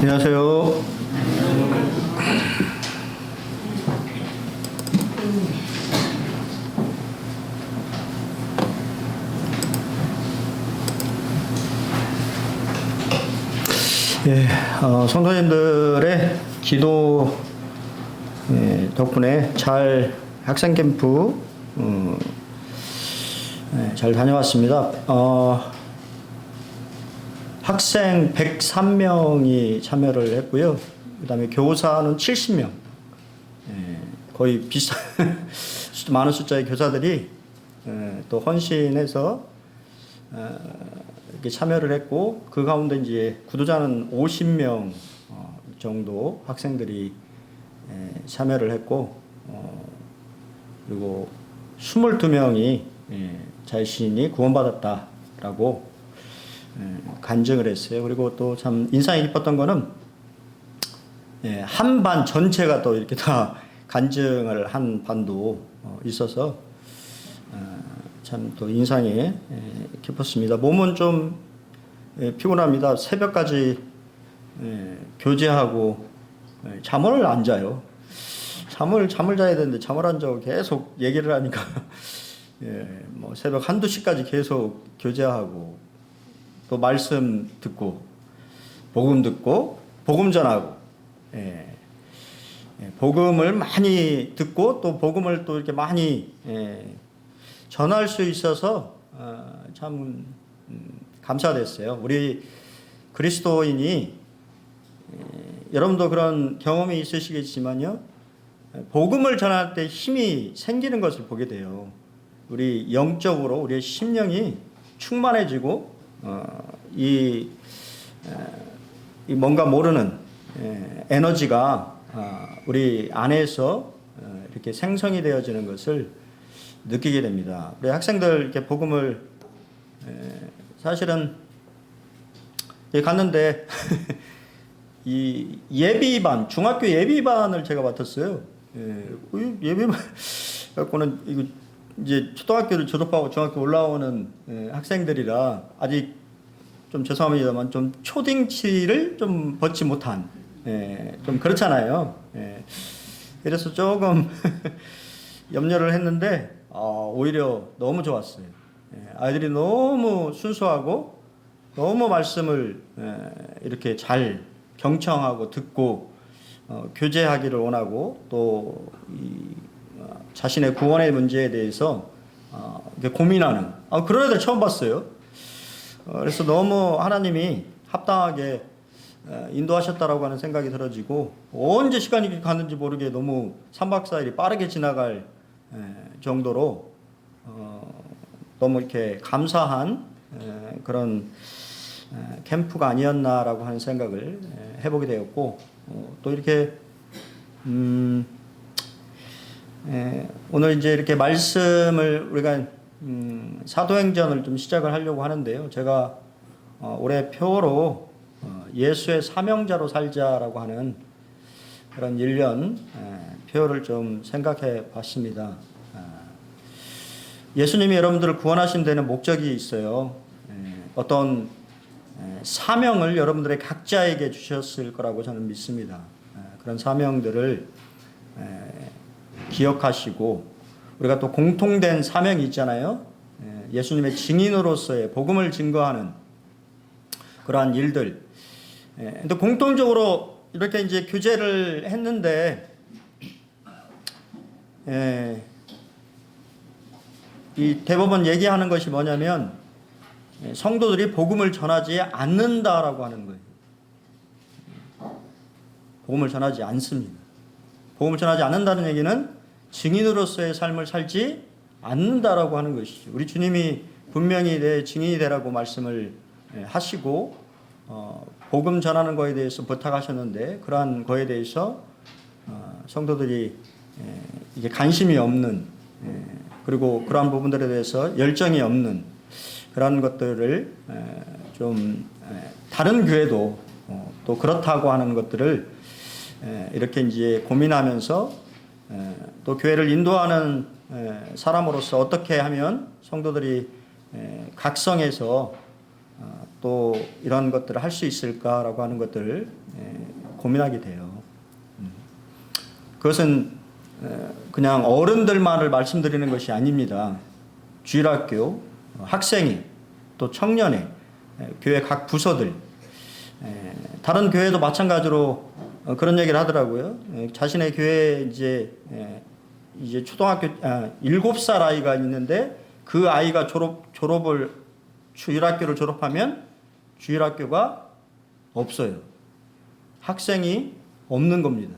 안녕하세요. 성도님들의 기도 덕분에 잘 학생 캠프 잘 다녀왔습니다. 학생 103명이 참여를 했고요. 그 다음에 교사는 70명. 거의 비슷한, 많은 숫자의 교사들이 또 헌신해서 이렇게 참여를 했고, 그 가운데 이제 구도자는 50명 정도 학생들이 참여를 했고, 그리고 22명이 자신이 구원받았다라고 간증을 했어요. 그리고 또 참 인상이 깊었던 거는 한 반 전체가 또 이렇게 다 간증을 한 반도 있어서 참 또 인상이 깊었습니다. 몸은 좀 피곤합니다. 새벽까지 교제하고 잠을 안 자요. 잠을 자야 되는데 잠을 안 자고 계속 얘기를 하니까 뭐 새벽 1~2시까지 계속 교제하고 또 말씀 듣고 복음 듣고 복음 전하고 복음을 많이 듣고 또 복음을 또 이렇게 많이 전할 수 있어서 참 감사됐어요. 우리 그리스도인이 여러분도 그런 경험이 있으시겠지만요, 복음을 전할 때 힘이 생기는 것을 보게 돼요. 우리 영적으로 우리의 심령이 충만해지고 이 뭔가 모르는 에너지가 우리 안에서 이렇게 생성이 되어지는 것을 느끼게 됩니다. 우리 학생들 이렇게 복음을 사실은 갔는데 이 예비반, 중학교 예비반을 제가 맡았어요. 예비반 갖고는 이거 이제 초등학교를 졸업하고 중학교 올라오는 학생들이라 아직 좀 죄송합니다만 좀 초딩치를 좀 벗지 못한 좀 그렇잖아요. 그래서 조금 염려를 했는데 오히려 너무 좋았어요. 아이들이 너무 순수하고 너무 말씀을 이렇게 잘 경청하고 듣고 교제하기를 원하고 또 자신의 구원의 문제에 대해서 고민하는 그런 애들 처음 봤어요. 그래서 너무 하나님이 합당하게 인도하셨다라고 하는 생각이 들어지고, 언제 시간이 갔는지 모르게 너무 3박 4일이 빠르게 지나갈 정도로 너무 이렇게 감사한 그런 캠프가 아니었나라고 하는 생각을 해보게 되었고, 또 이렇게 오늘 이제 이렇게 말씀을 우리가 사도행전을 좀 시작을 하려고 하는데요. 제가 올해 표로 예수의 사명자로 살자라고 하는 그런 1년 표를 좀 생각해 봤습니다. 예수님이 여러분들을 구원하신 데는 목적이 있어요. 어떤 사명을 여러분들의 각자에게 주셨을 거라고 저는 믿습니다. 그런 사명들을 기억하시고, 우리가 또 공통된 사명이 있잖아요. 예수님의 증인으로서의 복음을 증거하는 그러한 일들. 근데 공통적으로 이렇게 이제 교제를 했는데, 이 대법원 얘기하는 것이 뭐냐면 성도들이 복음을 전하지 않는다라고 하는 거예요. 복음을 전하지 않습니다. 복음을 전하지 않는다는 얘기는 증인으로서의 삶을 살지 않는다라고 하는 것이죠. 우리 주님이 분명히 내 증인이 되라고 말씀을 하시고 복음 전하는 거에 대해서 부탁하셨는데, 그러한 거에 대해서 성도들이 이게 관심이 없는, 그리고 그러한 부분들에 대해서 열정이 없는 그런 것들을 좀 다른 교회도 또 그렇다고 하는 것들을 이렇게 이제 고민하면서 또 교회를 인도하는 사람으로서 어떻게 하면 성도들이 각성해서 또 이런 것들을 할 수 있을까라고 하는 것들을 고민하게 돼요. 그것은 그냥 어른들만을 말씀드리는 것이 아닙니다. 주일학교, 학생회, 또 청년회, 교회 각 부서들, 다른 교회도 마찬가지로 그런 얘기를 하더라고요. 자신의 교회에 이제 초등학교 7살 아이가 있는데 그 아이가 주일학교를 졸업하면 주일학교가 없어요. 학생이 없는 겁니다.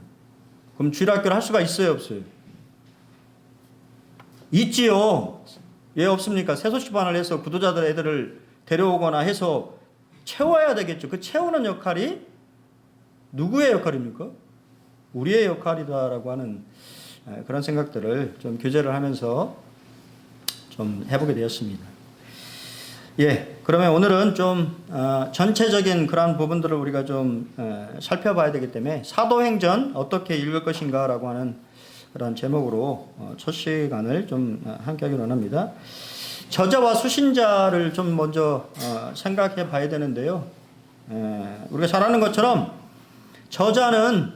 그럼 주일학교를 할 수가 있어요, 없어요? 있지요. 왜 없습니까? 세소시반을 해서 구도자들 애들을 데려오거나 해서 채워야 되겠죠. 그 채우는 역할이 누구의 역할입니까? 우리의 역할이다라고 하는 그런 생각들을 좀 교제를 하면서 좀 해보게 되었습니다. 예, 그러면 오늘은 좀 전체적인 그러한 부분들을 우리가 좀 살펴봐야 되기 때문에 사도행전 어떻게 읽을 것인가라고 하는 그런 제목으로 첫 시간을 좀 함께 하기로 합니다. 저자와 수신자를 좀 먼저 생각해 봐야 되는데요. 우리가 잘 아는 것처럼 저자는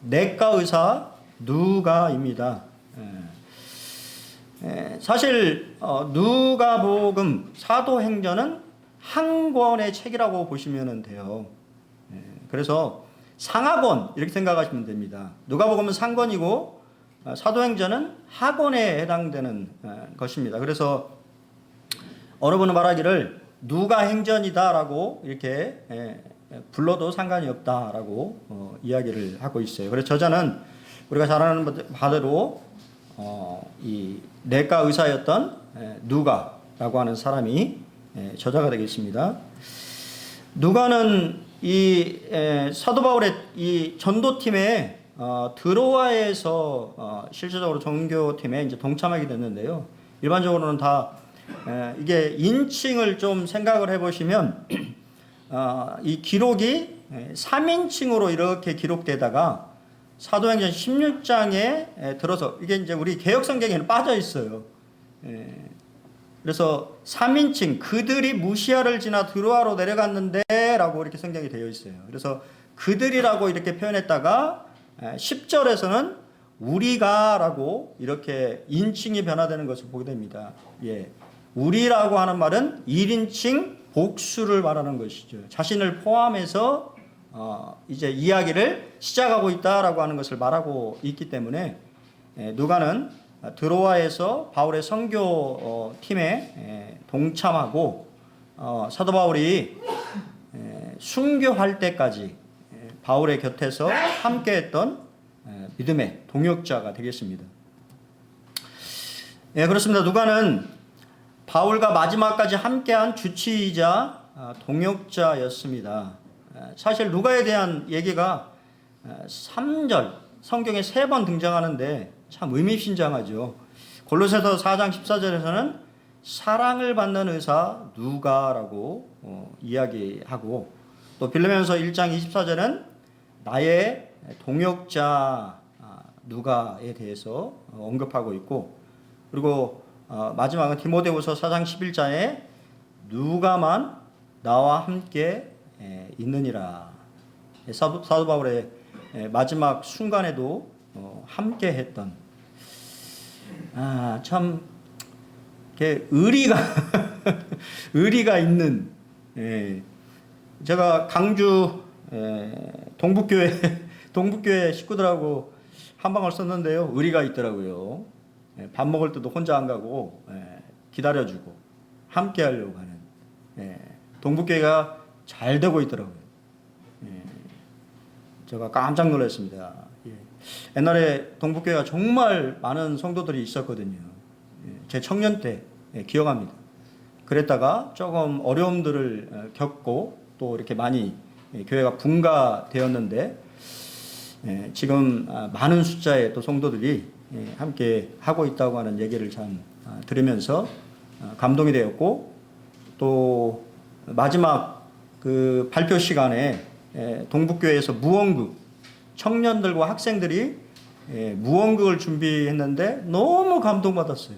내과 의사 누가입니다. 사실 누가복음 사도행전은 한 권의 책이라고 보시면 돼요. 그래서 상하권 이렇게 생각하시면 됩니다. 누가복음은 상권이고 사도행전은 하권에 해당되는 것입니다. 그래서 어느 분은 말하기를 누가행전이다라고 이렇게 불러도 상관이 없다라고 이야기를 하고 있어요. 그래서 저자는 우리가 잘 아는 바대로 이 내과 의사였던 누가라고 하는 사람이 저자가 되겠습니다. 누가는 이 사도 바울의 이 전도팀에 드로아에서 실질적으로 종교팀에 이제 동참하게 됐는데요. 일반적으로는 다 이게 인칭을 좀 생각을 해보시면 이 기록이 3인칭으로 이렇게 기록되다가 사도행전 16장에 들어서 이게 이제 우리 개역 성경에는 빠져 있어요. 그래서 3인칭 그들이 무시아를 지나 드로아로 내려갔는데라고 이렇게 성경이 되어 있어요. 그래서 그들이라고 이렇게 표현했다가 10절에서는 우리가라고 이렇게 인칭이 변화되는 것을 보게 됩니다. 예. 우리라고 하는 말은 1인칭 복수를 말하는 것이죠. 자신을 포함해서 이제 이야기를 시작하고 있다라고 하는 것을 말하고 있기 때문에 누가는 드로아에서 바울의 선교 팀에 동참하고 사도 바울이 순교할 때까지 바울의 곁에서 함께했던 믿음의 동역자가 되겠습니다. 예, 그렇습니다. 누가는 바울과 마지막까지 함께한 주치의자 동역자였습니다. 사실 누가에 대한 얘기가 3절 성경에 3번 등장하는데 참 의미심장하죠. 골로새서 4장 14절에서는 사랑을 받는 의사 누가라고 이야기하고 또 빌레몬서 1장 24절은 나의 동역자 누가에 대해서 언급하고 있고 그리고 마지막은 디모데후서 4장 11절에 누가만 나와 함께 있느니라. 사도 바울의 마지막 순간에도 함께 했던 참 의리가 의리가 있는 제가 강주 동북교회 식구들하고 한방을 썼는데요. 의리가 있더라고요. 밥 먹을 때도 혼자 안 가고 기다려주고 함께 하려고 하는 동북교회가 잘 되고 있더라고요. 제가 깜짝 놀랐습니다. 옛날에 동북교회가 정말 많은 성도들이 있었거든요. 제 청년 때 기억합니다. 그랬다가 조금 어려움들을 겪고 또 이렇게 많이 교회가 분가되었는데 지금 많은 숫자의 또 성도들이 함께 하고 있다고 하는 얘기를 참 들으면서 감동이 되었고 또 마지막 그 발표 시간에 동북교회에서 무언극 청년들과 학생들이 무언극을 준비했는데 너무 감동받았어요.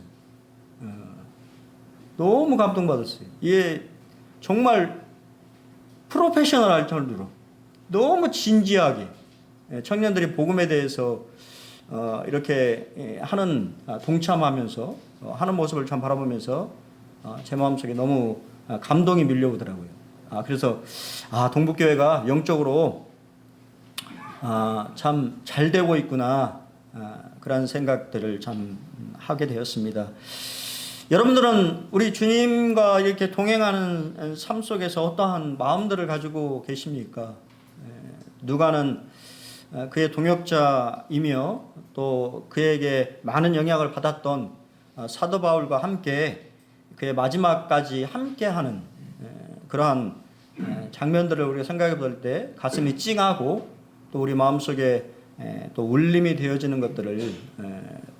너무 감동받았어요. 이게 정말 프로페셔널 할 정도로 너무 진지하게 청년들이 복음에 대해서 이렇게 하는 동참하면서 하는 모습을 참 바라보면서 제 마음속에 너무 감동이 밀려오더라고요. 그래서 동북교회가 영적으로 참 잘 되고 있구나, 그런 생각들을 참 하게 되었습니다. 여러분들은 우리 주님과 이렇게 동행하는 삶 속에서 어떠한 마음들을 가지고 계십니까? 누가는 그의 동역자이며 또 그에게 많은 영향을 받았던 사도 바울과 함께 그의 마지막까지 함께하는 그러한 장면들을 우리가 생각해 볼 때 가슴이 찡하고 또 우리 마음속에 또 울림이 되어지는 것들을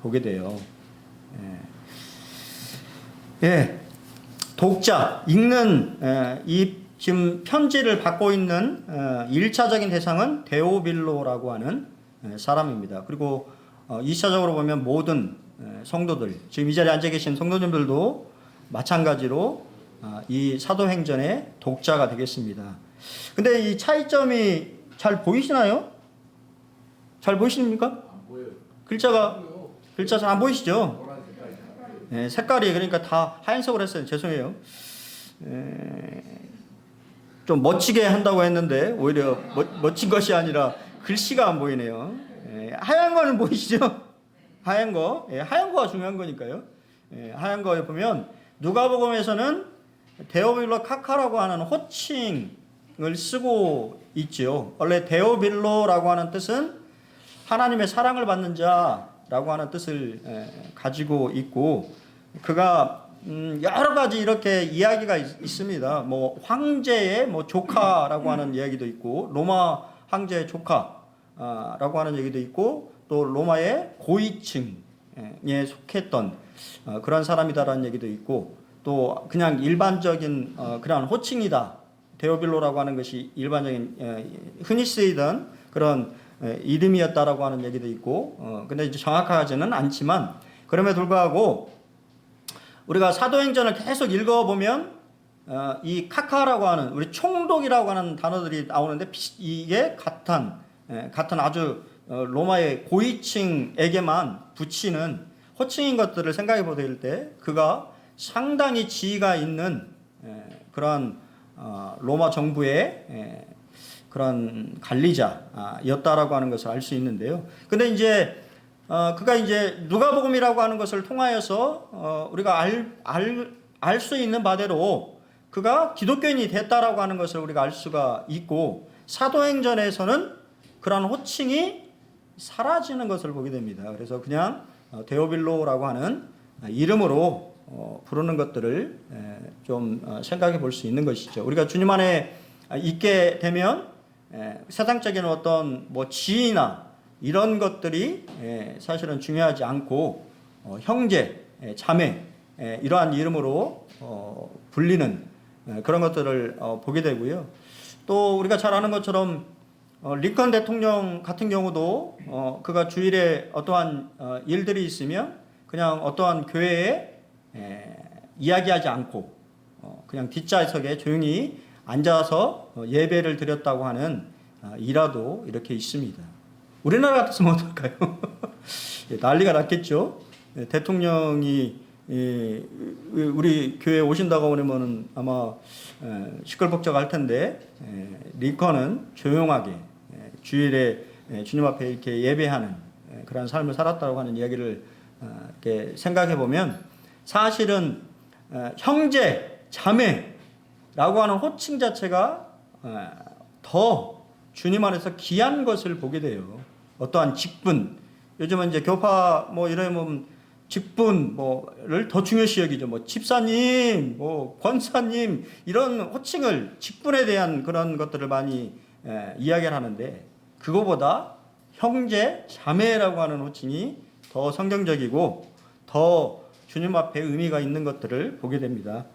보게 돼요. 독자, 읽는 이 지금 편지를 받고 있는 1차적인 대상은 데오빌로라고 하는 사람입니다. 그리고 2차적으로 보면 모든 성도들, 지금 이 자리에 앉아 계신 성도님들도 마찬가지로 이 사도행전의 독자가 되겠습니다. 근데 이 차이점이 잘 보이시나요? 잘 보이십니까? 안 보여요. 글자 잘 안 보이시죠? 색깔이 그러니까 다 하얀색으로 했어요. 죄송해요. 좀 멋지게 한다고 했는데 오히려 멋진 것이 아니라 글씨가 안 보이네요. 하얀 거는 보이시죠? 하얀 거. 하얀 거가 중요한 거니까요. 하얀 거에 보면 누가복음에서는 데오빌로 카카라고 하는 호칭을 쓰고 있죠. 원래 데오빌로라고 하는 뜻은 하나님의 사랑을 받는 자라고 하는 뜻을 가지고 있고, 그가 여러 가지 이렇게 이야기가 있습니다. 뭐 황제의 뭐 조카라고 하는 이야기도 있고, 로마 황제의 조카라고 하는 얘기도 있고, 또 로마의 고위층에 속했던 그런 사람이다라는 얘기도 있고, 또 그냥 일반적인 그런 호칭이다. 데오빌로라고 하는 것이 일반적인 흔히 쓰이던 그런 이름이었다라고 하는 얘기도 있고, 근데 이제 정확하지는 않지만, 그럼에도 불구하고 우리가 사도행전을 계속 읽어보면 이 카카라고 하는, 우리 총독이라고 하는 단어들이 나오는데, 이게 같은 아주 로마의 고위층에게만 붙이는 호칭인 것들을 생각해 보실 때, 그가 상당히 지위가 있는 그런 로마 정부의 그런 관리자였다라고 하는 것을 알 수 있는데요. 근데 이제 그가 이제 누가복음이라고 하는 것을 통하여서 우리가 알 수 있는 바대로 그가 기독교인이 됐다라고 하는 것을 우리가 알 수가 있고, 사도행전에서는 그런 호칭이 사라지는 것을 보게 됩니다. 그래서 그냥 데오빌로라고 하는 이름으로 부르는 것들을 좀 생각해 볼 수 있는 것이죠. 우리가 주님 안에 있게 되면 세상적인 어떤 뭐 지위나 이런 것들이 사실은 중요하지 않고 형제, 자매 이러한 이름으로 불리는 그런 것들을 보게 되고요. 또 우리가 잘 아는 것처럼 링컨 대통령 같은 경우도 그가 주일에 어떠한 일들이 있으면 그냥 어떠한 교회에 이야기하지 않고 그냥 뒷좌석에 조용히 앉아서 예배를 드렸다고 하는 일화도 이렇게 있습니다. 우리나라 같았으면 어떨까요? 난리가 났겠죠. 대통령이 우리 교회에 오신다고 하면 아마 시끌벅적할 텐데, 링컨은 조용하게 주일에 주님 앞에 이렇게 예배하는 그런 삶을 살았다고 하는 이야기를 이렇게 생각해 보면, 사실은 형제, 자매라고 하는 호칭 자체가 더 주님 안에서 귀한 것을 보게 돼요. 어떠한 직분, 요즘은 이제 교파 뭐 이러면 직분 뭐를 더 중요시 여기죠. 뭐 집사님, 뭐 권사님 이런 호칭을, 직분에 대한 그런 것들을 많이 이야기를 하는데, 그거보다 형제, 자매라고 하는 호칭이 더 성경적이고 더 주님 앞에 의미가 있는 것들을 보게 됩니다.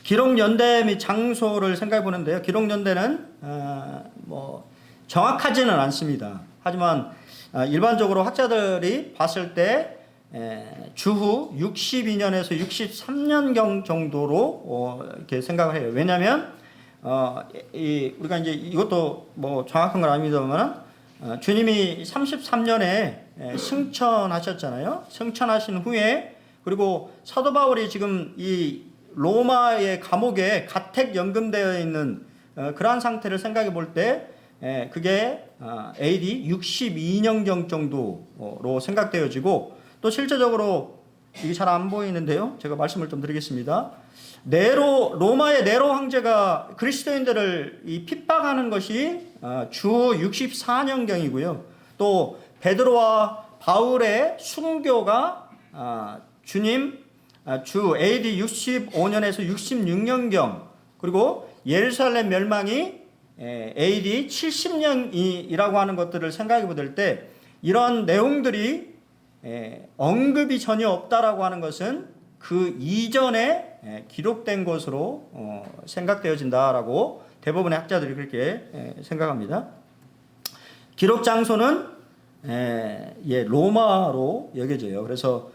기록 연대 및 장소를 생각해 보는데요. 기록 연대는 뭐 정확하지는 않습니다. 하지만 일반적으로 학자들이 봤을 때 주후 62년에서 63년경 정도로 이렇게 생각을 해요. 왜냐하면 우리가 이제 이것도 뭐 정확한 건 아닙니다만 주님이 33년에 승천하셨잖아요. 승천하신 후에 그리고 사도 바울이 지금 이 로마의 감옥에 가택 연금되어 있는 그러한 상태를 생각해 볼 때 그게 AD 62년경 정도로 생각되어지고 또 실제적으로 이게 잘 안 보이는데요. 제가 말씀을 좀 드리겠습니다. 로마의 네로 황제가 그리스도인들을 핍박하는 것이 주 64년경이고요. 또 베드로와 바울의 순교가 주 AD 65년에서 66년경 그리고 예루살렘 멸망이 AD 70년이라고 하는 것들을 생각해 볼 때 이런 내용들이 언급이 전혀 없다라고 하는 것은 그 이전에 기록된 것으로 생각되어진다라고 대부분의 학자들이 그렇게 생각합니다. 기록 장소는 로마로 여겨져요. 그래서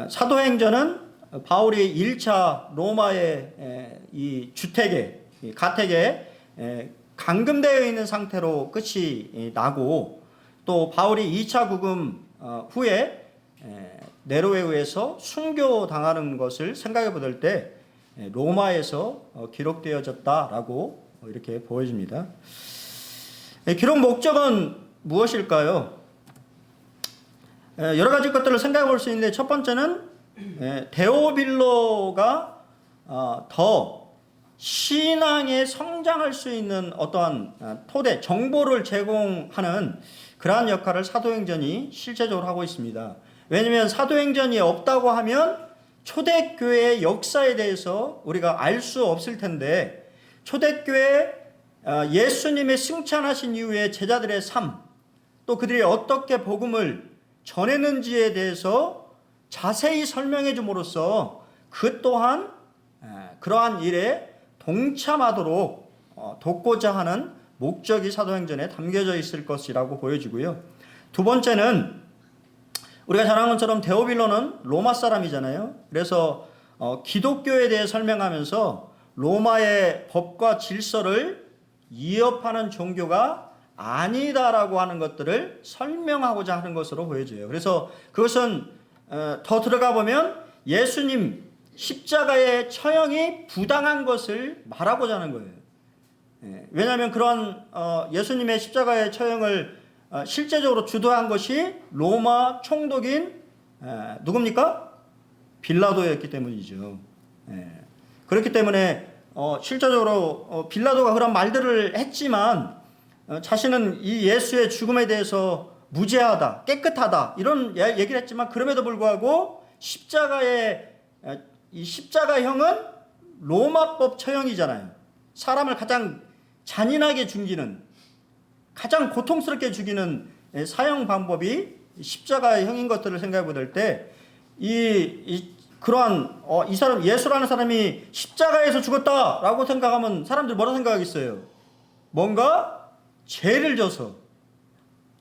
사도행전은 바울이 1차 로마의 이 주택에 가택에 감금되어 있는 상태로 끝이 나고 또 바울이 2차 구금 후에 네로에 의해서 순교당하는 것을 생각해 볼 때 로마에서 기록되어졌다라고 이렇게 보여집니다. 기록 목적은 무엇일까요? 여러 가지 것들을 생각해 볼 수 있는데 첫 번째는 데오빌로가 더 신앙에 성장할 수 있는 어떠한 토대, 정보를 제공하는 그러한 역할을 사도행전이 실제적으로 하고 있습니다. 왜냐하면 사도행전이 없다고 하면 초대교회의 역사에 대해서 우리가 알 수 없을 텐데 초대교회 예수님의 승천하신 이후에 제자들의 삶, 또 그들이 어떻게 복음을 전했는지에 대해서 자세히 설명해 줌으로써 그 또한 그러한 일에 동참하도록 돕고자 하는 목적이 사도행전에 담겨져 있을 것이라고 보여지고요. 두 번째는 우리가 잘 아는 것처럼 데오빌로는 로마 사람이잖아요. 그래서 기독교에 대해 설명하면서 로마의 법과 질서를 위협하는 종교가 아니다라고 하는 것들을 설명하고자 하는 것으로 보여져요. 그래서 그것은 더 들어가 보면 예수님 십자가의 처형이 부당한 것을 말하고자 하는 거예요. 왜냐하면 그런 예수님의 십자가의 처형을 실제적으로 주도한 것이 로마 총독인 누굽니까? 빌라도였기 때문이죠. 그렇기 때문에 실제적으로 빌라도가 그런 말들을 했지만 자신은 이 예수의 죽음에 대해서 무죄하다, 깨끗하다 이런 얘기를 했지만 그럼에도 불구하고 이 십자가형은 로마법 처형이잖아요. 사람을 가장 잔인하게 죽이는, 가장 고통스럽게 죽이는 사형 방법이 십자가형인 것들을 생각해 볼 때 그러한 이 사람 예수라는 사람이 십자가에서 죽었다라고 생각하면 사람들이 뭐라 생각하겠어요? 뭔가 죄를 져서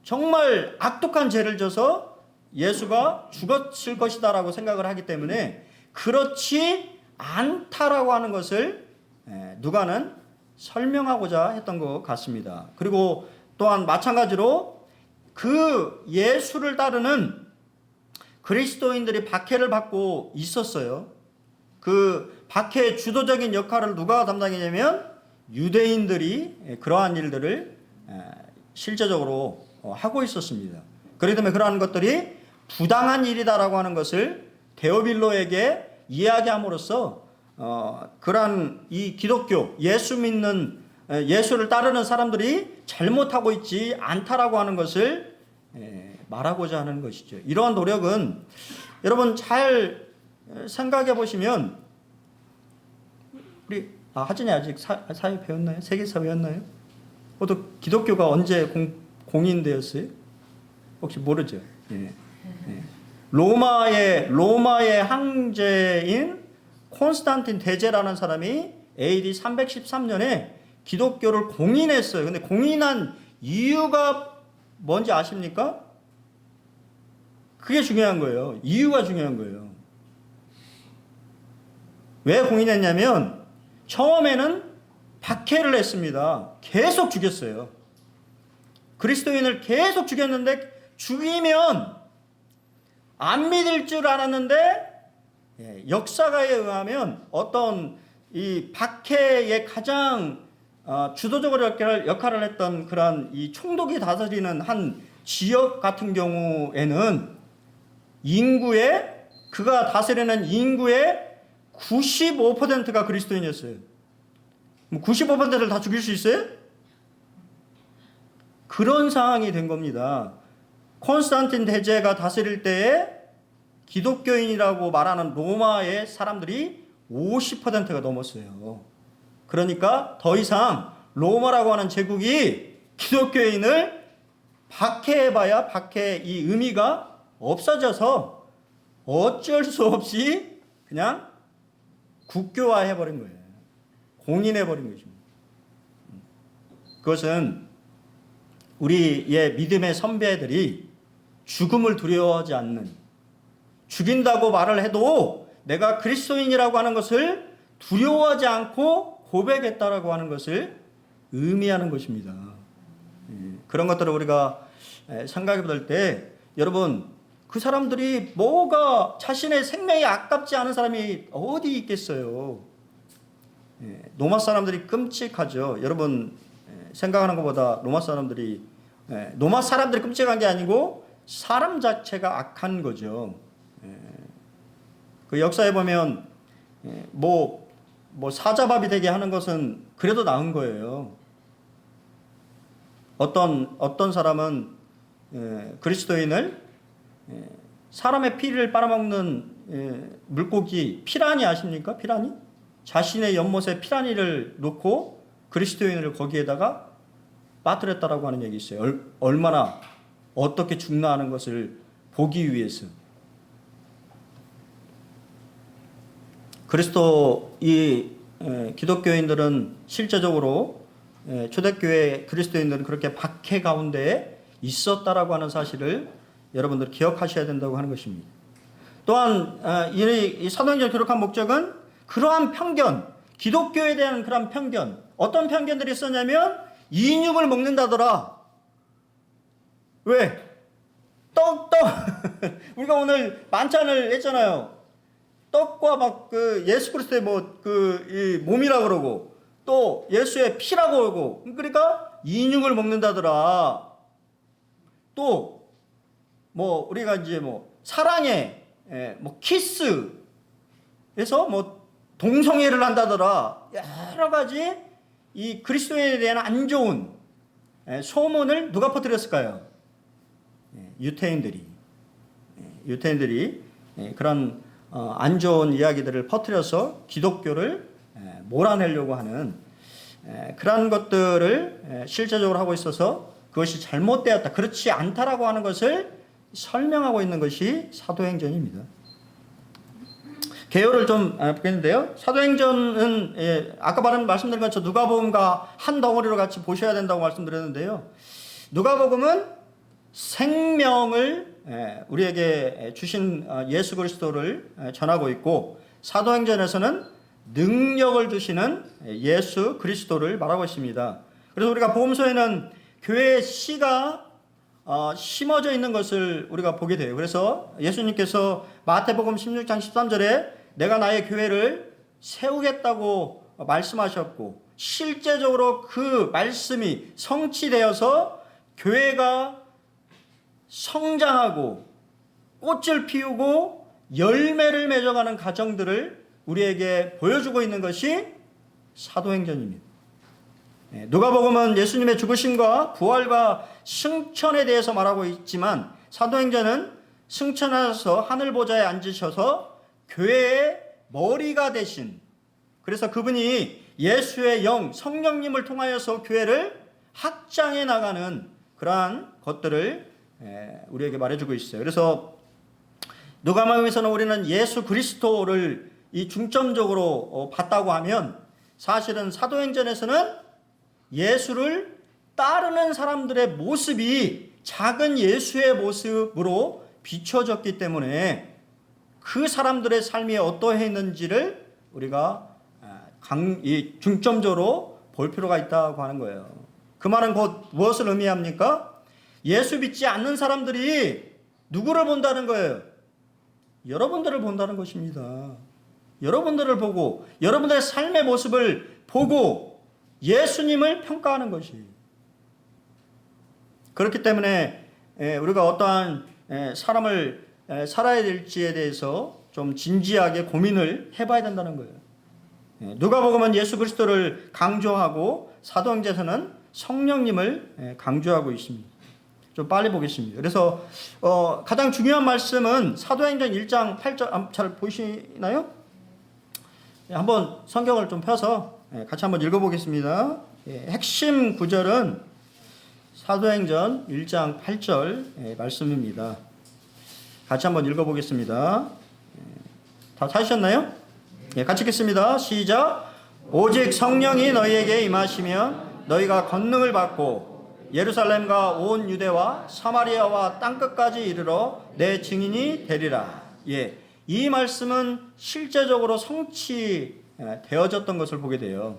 정말 악독한 죄를 져서 예수가 죽었을 것이다라고 생각을 하기 때문에 그렇지 않다라고 하는 것을 누가는 설명하고자 했던 것 같습니다. 그리고 또한 마찬가지로 그 예수를 따르는 그리스도인들이 박해를 받고 있었어요. 그 박해의 주도적인 역할을 누가 담당했냐면 유대인들이 그러한 일들을 실제적으로 하고 있었습니다. 그렇기 때문에 그러한 것들이 부당한 일이다라고 하는 것을 데오빌로에게 이야기함으로써 그러한 이 기독교 예수 믿는 예수를 따르는 사람들이 잘못하고 있지 않다라고 하는 것을 말하고자 하는 것이죠. 이러한 노력은 여러분 잘 생각해 보시면 우리 하진이 아직 사회 배웠나요? 세계사 배웠나요? 또 기독교가 언제 공인되었어요? 혹시 모르죠? 로마의 황제인 콘스탄틴 대제라는 사람이 AD 313년에 기독교를 공인했어요. 근데 공인한 이유가 뭔지 아십니까? 그게 중요한 거예요. 이유가 중요한 거예요. 왜 공인했냐면 처음에는 박해를 했습니다. 계속 죽였어요. 그리스도인을 계속 죽였는데 죽이면 안 믿을 줄 알았는데 역사가에 의하면 어떤 이 박해의 가장 주도적으로 역할을 했던 그런 이 총독이 다스리는 한 지역 같은 경우에는 그가 다스리는 인구의 95%가 그리스도인이었어요. 95%를 다 죽일 수 있어요? 그런 상황이 된 겁니다. 콘스탄틴 대제가 다스릴 때에 기독교인이라고 말하는 로마의 사람들이 50%가 넘었어요. 그러니까 더 이상 로마라고 하는 제국이 기독교인을 박해해봐야 박해의 이 의미가 없어져서 어쩔 수 없이 그냥 국교화해버린 거예요. 공인해버린 것입니다. 그것은 우리의 믿음의 선배들이 죽음을 두려워하지 않는, 죽인다고 말을 해도 내가 그리스도인이라고 하는 것을 두려워하지 않고 고백했다라고 하는 것을 의미하는 것입니다. 그런 것들을 우리가 생각해 볼 때 여러분, 그 사람들이 뭐가 자신의 생명이 아깝지 않은 사람이 어디 있겠어요. 로마 사람들이 끔찍하죠. 여러분 생각하는 것보다 로마 사람들이 끔찍한 게 아니고 사람 자체가 악한 거죠. 그 역사에 보면 뭐 사자밥이 되게 하는 것은 그래도 나은 거예요. 어떤 사람은 그리스도인을 사람의 피를 빨아먹는 물고기 피라니 아십니까? 피라니? 자신의 연못에 피라니를 놓고 그리스도인을 거기에다가 빠뜨렸다라고 하는 얘기 있어요. 얼마나 어떻게 죽나 하는 것을 보기 위해서. 기독교인들은 실제적으로 초대교회 그리스도인들은 그렇게 박해 가운데 있었다라고 하는 사실을 여러분들 기억하셔야 된다고 하는 것입니다. 또한 이 사도행전을 기록한 목적은 그러한 편견, 기독교에 대한 그러한 편견, 어떤 편견들이 있었냐면 인육을 먹는다더라. 왜? 떡 우리가 오늘 만찬을 했잖아요. 떡과 막 예수 그리스도의 이 몸이라 그러고 또 예수의 피라고 그러고, 그러니까 인육을 먹는다더라. 또 우리가 이제 사랑에 키스에서 동성애를 한다더라. 여러 가지 이 그리스도인에 대한 안 좋은 소문을 누가 퍼뜨렸을까요? 유태인들이 그런 안 좋은 이야기들을 퍼뜨려서 기독교를 몰아내려고 하는 그런 것들을 실제적으로 하고 있어서 그것이 잘못되었다, 그렇지 않다라고 하는 것을 설명하고 있는 것이 사도행전입니다. 개요를 좀 보겠는데요. 사도행전은 아까 말씀드린 것처럼 누가복음과 한 덩어리로 같이 보셔야 된다고 말씀드렸는데요. 누가복음은 생명을 우리에게 주신 예수 그리스도를 전하고 있고, 사도행전에서는 능력을 주시는 예수 그리스도를 말하고 있습니다. 그래서 우리가 복음서에는 교회의 씨가 심어져 있는 것을 우리가 보게 돼요. 그래서 예수님께서 마태복음 16장 13절에 내가 나의 교회를 세우겠다고 말씀하셨고, 실제적으로 그 말씀이 성취되어서 교회가 성장하고 꽃을 피우고 열매를 맺어가는 과정들을 우리에게 보여주고 있는 것이 사도행전입니다. 누가복음은 예수님의 죽으심과 부활과 승천에 대해서 말하고 있지만, 사도행전은 승천하셔서 하늘보좌에 앉으셔서 교회의 머리가 되신, 그래서 그분이 예수의 영 성령님을 통하여서 교회를 확장해 나가는 그러한 것들을 우리에게 말해주고 있어요. 그래서 누가복음에서는 우리는 예수 그리스도를 이 중점적으로 봤다고 하면, 사실은 사도행전에서는 예수를 따르는 사람들의 모습이 작은 예수의 모습으로 비춰졌기 때문에 그 사람들의 삶이 어떠했는지를 우리가 중점적으로 볼 필요가 있다고 하는 거예요. 그 말은 곧 무엇을 의미합니까? 예수 믿지 않는 사람들이 누구를 본다는 거예요? 여러분들을 본다는 것입니다. 여러분들을 보고 여러분들의 삶의 모습을 보고 예수님을 평가하는 것이. 그렇기 때문에 우리가 어떠한 사람을 살아야 될지에 대해서 좀 진지하게 고민을 해봐야 된다는 거예요. 누가복음은 예수 그리스도를 강조하고 사도행전에서는 성령님을 강조하고 있습니다. 좀 빨리 보겠습니다. 그래서 가장 중요한 말씀은 사도행전 1장 8절 잘 보시나요? 한번 성경을 좀 펴서 같이 한번 읽어보겠습니다. 핵심 구절은 사도행전 1장 8절 말씀입니다. 같이 한번 읽어보겠습니다. 다 찾으셨나요? 같이 읽겠습니다. 시작. 오직 성령이 너희에게 임하시면 너희가 권능을 받고 예루살렘과 온 유대와 사마리아와 땅끝까지 이르러 내 증인이 되리라. 이 말씀은 실제적으로 성취되어졌던 것을 보게 돼요.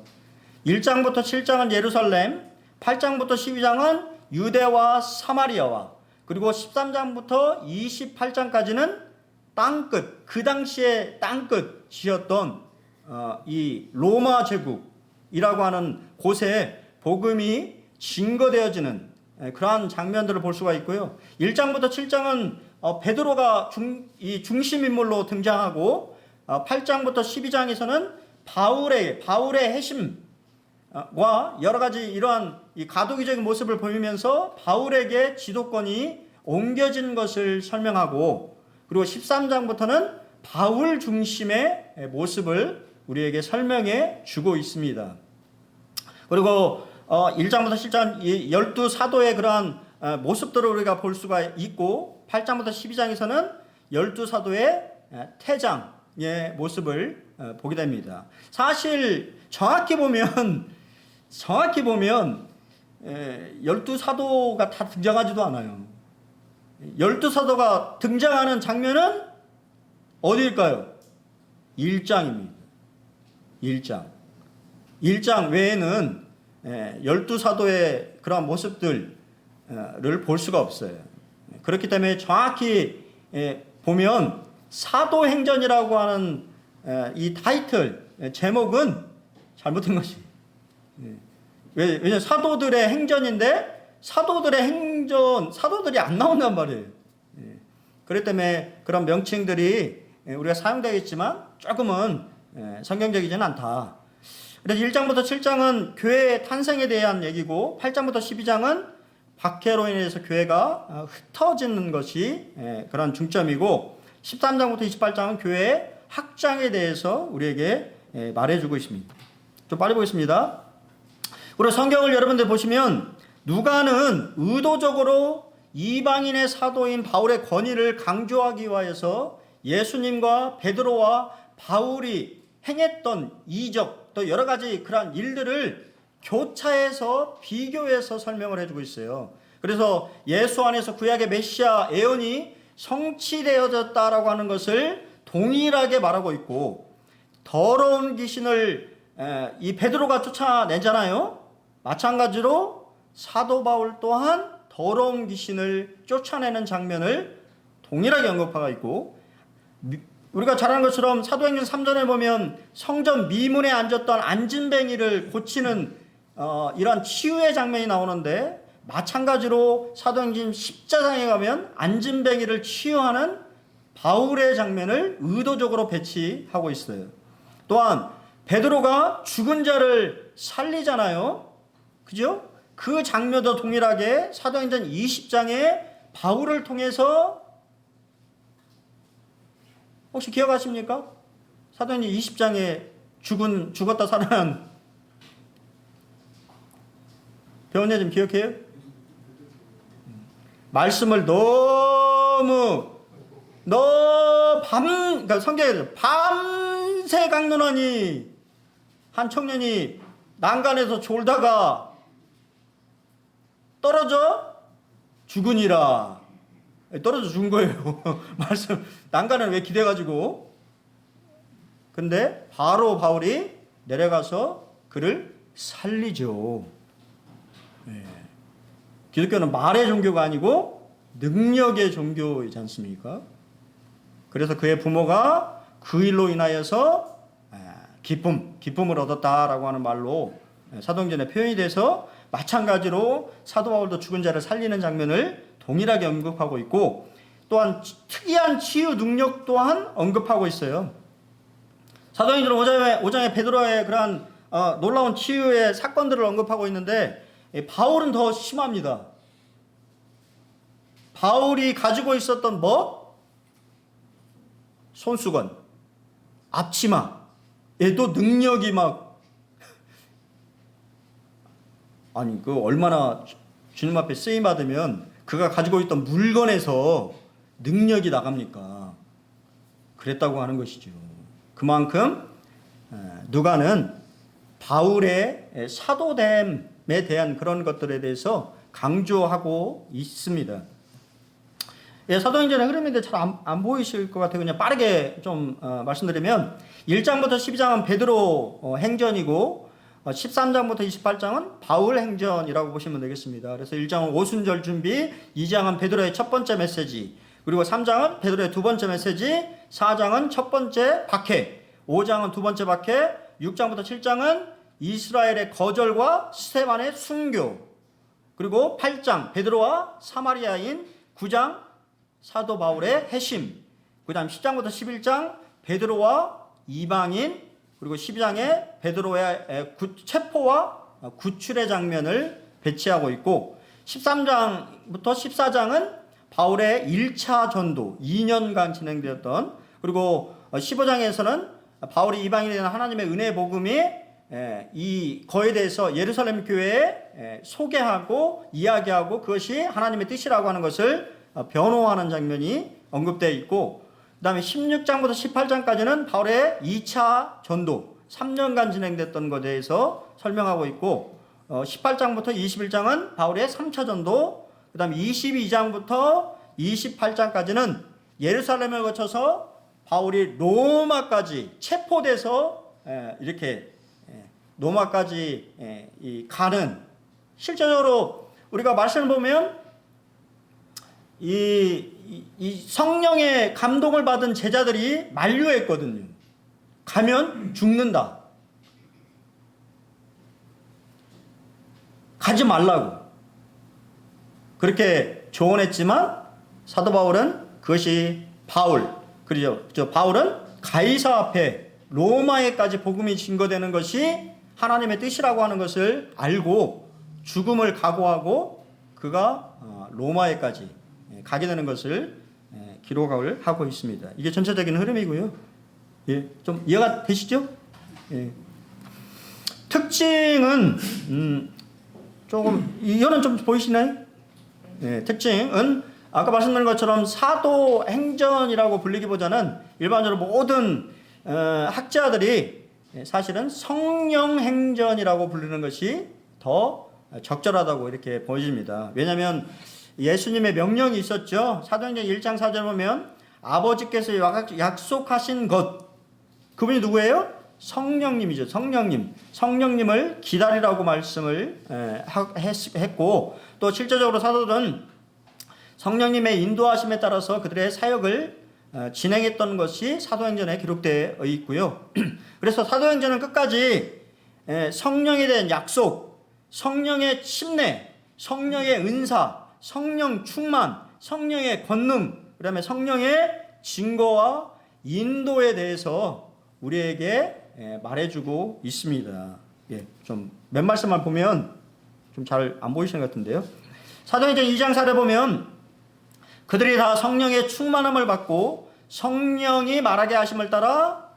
1장부터 7장은 예루살렘, 8장부터 12장은 유대와 사마리아와, 그리고 13장부터 28장까지는 땅끝, 그 당시에 땅끝이었던 이 로마 제국이라고 하는 곳에 복음이 증거되어지는 그러한 장면들을 볼 수가 있고요. 1장부터 7장은 베드로가 중심 인물로 등장하고 8장부터 12장에서는 바울의 핵심과 여러 가지 이러한 이 가도기적인 모습을 보이면서 바울에게 지도권이 옮겨진 것을 설명하고, 그리고 13장부터는 바울 중심의 모습을 우리에게 설명해 주고 있습니다. 그리고 1장부터 7장 12사도의 그러한 모습들을 우리가 볼 수가 있고, 8장부터 12장에서는 12사도의 태장의 모습을 보게 됩니다. 사실 정확히 보면 12사도가 다 등장하지도 않아요. 12사도가 등장하는 장면은 어디일까요? 1장입니다. 1장 외에는 12사도의 그러한 모습들을 볼 수가 없어요. 그렇기 때문에 정확히 보면 사도행전이라고 하는 이 타이틀, 제목은 잘못된 것이. 왜냐하면 사도들의 행전인데 사도들이 안 나온단 말이에요. 그렇기 때문에 그런 명칭들이 우리가 사용되겠지만 조금은 성경적이지는 않다. 그래서 1장부터 7장은 교회의 탄생에 대한 얘기고, 8장부터 12장은 박해로 인해서 교회가 흩어지는 것이 그런 중점이고, 13장부터 28장은 교회의 확장에 대해서 우리에게 말해주고 있습니다. 좀 빨리 보겠습니다. 그리고 성경을 여러분들 보시면 누가는 의도적으로 이방인의 사도인 바울의 권위를 강조하기 위하여서 예수님과 베드로와 바울이 행했던 이적, 또 여러 가지 그러한 일들을 교차해서 비교해서 설명을 해주고 있어요. 그래서 예수 안에서 구약의 메시아 예언이 성취되어졌다라고 하는 것을 동일하게 말하고 있고, 더러운 귀신을 이 베드로가 쫓아내잖아요. 마찬가지로 사도 바울 또한 더러운 귀신을 쫓아내는 장면을 동일하게 언급하고 있고, 우리가 잘 아는 것처럼 사도행전 3전에 보면 성전 미문에 앉았던 안진뱅이를 고치는 이러한 치유의 장면이 나오는데, 마찬가지로 사도행전 10장에 가면 안진뱅이를 치유하는 바울의 장면을 의도적으로 배치하고 있어요. 또한 베드로가 죽은 자를 살리잖아요. 그죠? 그 장면도 동일하게 사도행전 20장에 바울을 통해서, 혹시 기억하십니까? 사도행전 20장에 죽었다 살아난 배우님 좀 기억해요? 말씀을 그러니까 성경에 밤새 강론하니 한 청년이 난간에서 졸다가 떨어져 죽으니라. 떨어져 준 거예요. 말씀 난간을 왜 기대가지고. 근데 바로 바울이 내려가서 그를 살리죠. 예. 기독교는 말의 종교가 아니고 능력의 종교이지 않습니까? 그래서 그의 부모가 그 일로 인하여서 기쁨을 얻었다라고 하는 말로 사도행전에 표현이 돼서 마찬가지로 사도 바울도 죽은 자를 살리는 장면을 동일하게 언급하고 있고, 또한 특이한 치유 능력 또한 언급하고 있어요. 사도행전 5장에 베드로의 그러한 놀라운 치유의 사건들을 언급하고 있는데, 바울은 더 심합니다. 바울이 가지고 있었던 손수건, 앞치마에도 능력이 아니 얼마나 주님 앞에 쓰임 받으면 그가 가지고 있던 물건에서 능력이 나갑니까? 그랬다고 하는 것이죠. 그만큼 누가는 바울의 사도됨에 대한 그런 것들에 대해서 강조하고 있습니다. 예, 사도행전의 흐름인데 잘 안 보이실 것 같아요. 그냥 빠르게 좀 말씀드리면 1장부터 12장은 베드로 행전이고 13장부터 28장은 바울 행전이라고 보시면 되겠습니다. 그래서 1장은 오순절 준비, 2장은 베드로의 첫 번째 메시지, 그리고 3장은 베드로의 두 번째 메시지, 4장은 첫 번째 박해, 5장은 두 번째 박해, 6장부터 7장은 이스라엘의 거절과 스데반의 순교, 그리고 8장 베드로와 사마리아인, 9장 사도 바울의 회심, 그 다음 10장부터 11장 베드로와 이방인, 그리고 12장에 베드로의 체포와 구출의 장면을 배치하고 있고, 13장부터 14장은 바울의 1차 전도 2년간 진행되었던, 그리고 15장에서는 바울이 이방인에 대한 하나님의 은혜 복음이 거에 대해서 예루살렘 교회에 소개하고 이야기하고 그것이 하나님의 뜻이라고 하는 것을 변호하는 장면이 언급되어 있고, 그 다음에 16장부터 18장까지는 바울의 2차 전도 3년간 진행됐던 것에 대해서 설명하고 있고, 18장부터 21장은 바울의 3차 전도, 그 다음에 22장부터 28장까지는 예루살렘을 거쳐서 바울이 로마까지 체포돼서 이렇게 로마까지 가는, 실제적으로 우리가 말씀을 보면 이 성령의 감동을 받은 제자들이 만류했거든요. 가면 죽는다. 가지 말라고. 그렇게 조언했지만 사도 바울은 그것이 바울은 가이사 앞에 로마에까지 복음이 증거되는 것이 하나님의 뜻이라고 하는 것을 알고 죽음을 각오하고 그가 로마에까지 가게 되는 것을 기록을 하고 있습니다. 이게 전체적인 흐름이고요. 예, 좀 이해가 되시죠? 예. 특징은 조금 이거는 좀 보이시나요? 예, 특징은 아까 말씀드린 것처럼 사도행전이라고 불리기보다는 일반적으로 모든 학자들이 사실은 성령행전이라고 부르는 것이 더 적절하다고 이렇게 보여집니다. 왜냐하면 예수님의 명령이 있었죠. 사도행전 1장 4절 보면 아버지께서 약속하신 것, 그분이 누구예요? 성령님이죠. 성령님을 기다리라고 말씀을 했고, 또 실제적으로 사도들은 성령님의 인도하심에 따라서 그들의 사역을 진행했던 것이 사도행전에 기록되어 있고요. 그래서 사도행전은 끝까지 성령에 대한 약속, 성령의 침례, 성령의 은사, 성령 충만, 성령의 권능, 그 다음에 성령의 증거와 인도에 대해서 우리에게 말해주고 있습니다. 예, 좀 몇 말씀만 보면 좀 잘 안 보이시는 것 같은데요. 사도행전 2장 4를 보면 그들이 다 성령의 충만함을 받고 성령이 말하게 하심을 따라,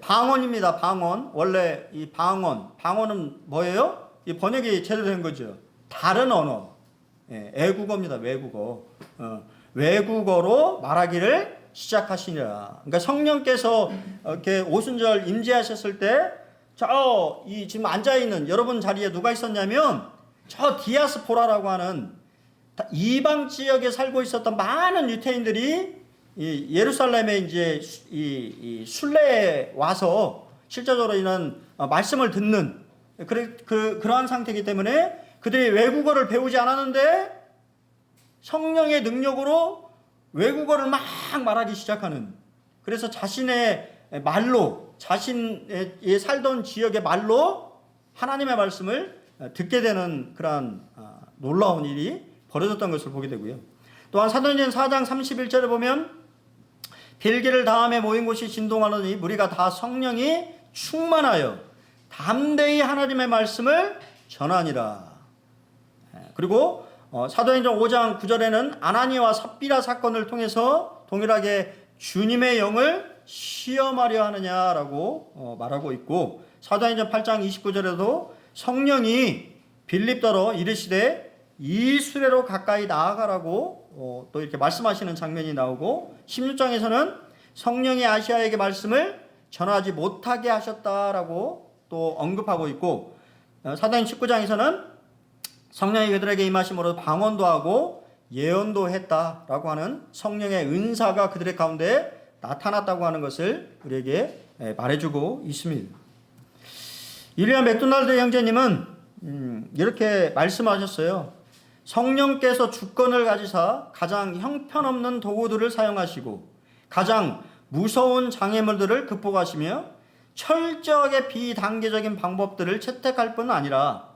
방언입니다. 방언. 원래 이 방언은 뭐예요? 이 번역이 제대로 된 거죠. 다른 언어. 애국어입니다. 외국어. 외국어로 말하기를 시작하시니라. 그러니까 성령께서 이렇게 오순절 임재하셨을 때, 지금 앉아있는 여러분 자리에 누가 있었냐면, 저 디아스포라라고 하는 이방 지역에 살고 있었던 많은 유대인들이 이 예루살렘에 이제 이 순례에 와서 실제적으로 이런 말씀을 듣는 그러한 상태이기 때문에 그들이 외국어를 배우지 않았는데 성령의 능력으로 외국어를 막 말하기 시작하는, 그래서 자신의 말로, 자신의 살던 지역의 말로 하나님의 말씀을 듣게 되는 그러한 놀라운 일이 벌어졌던 것을 보게 되고요. 또한 사도행전 4장 31절에 보면 빌기를 다음에 모인 곳이 진동하더니 무리가 다 성령이 충만하여 담대히 하나님의 말씀을 전하니라. 그리고 사도행전 5장 9절에는 아나니와 삽비라 사건을 통해서 동일하게 주님의 영을 시험하려 하느냐라고 말하고 있고, 사도행전 8장 29절에도 성령이 빌립더러 이르시되 이 수레로 가까이 나아가라고 또 이렇게 말씀하시는 장면이 나오고, 16장에서는 성령이 아시아에게 말씀을 전하지 못하게 하셨다라고 또 언급하고 있고, 사도행전 19장에서는 성령이 그들에게 임하심으로 방언도 하고 예언도 했다라고 하는 성령의 은사가 그들의 가운데 나타났다고 하는 것을 우리에게 말해주고 있습니다. 윌리엄 맥도날드 형제님은 이렇게 말씀하셨어요. 성령께서 주권을 가지사 가장 형편없는 도구들을 사용하시고 가장 무서운 장애물들을 극복하시며 철저하게 비단계적인 방법들을 채택할 뿐 아니라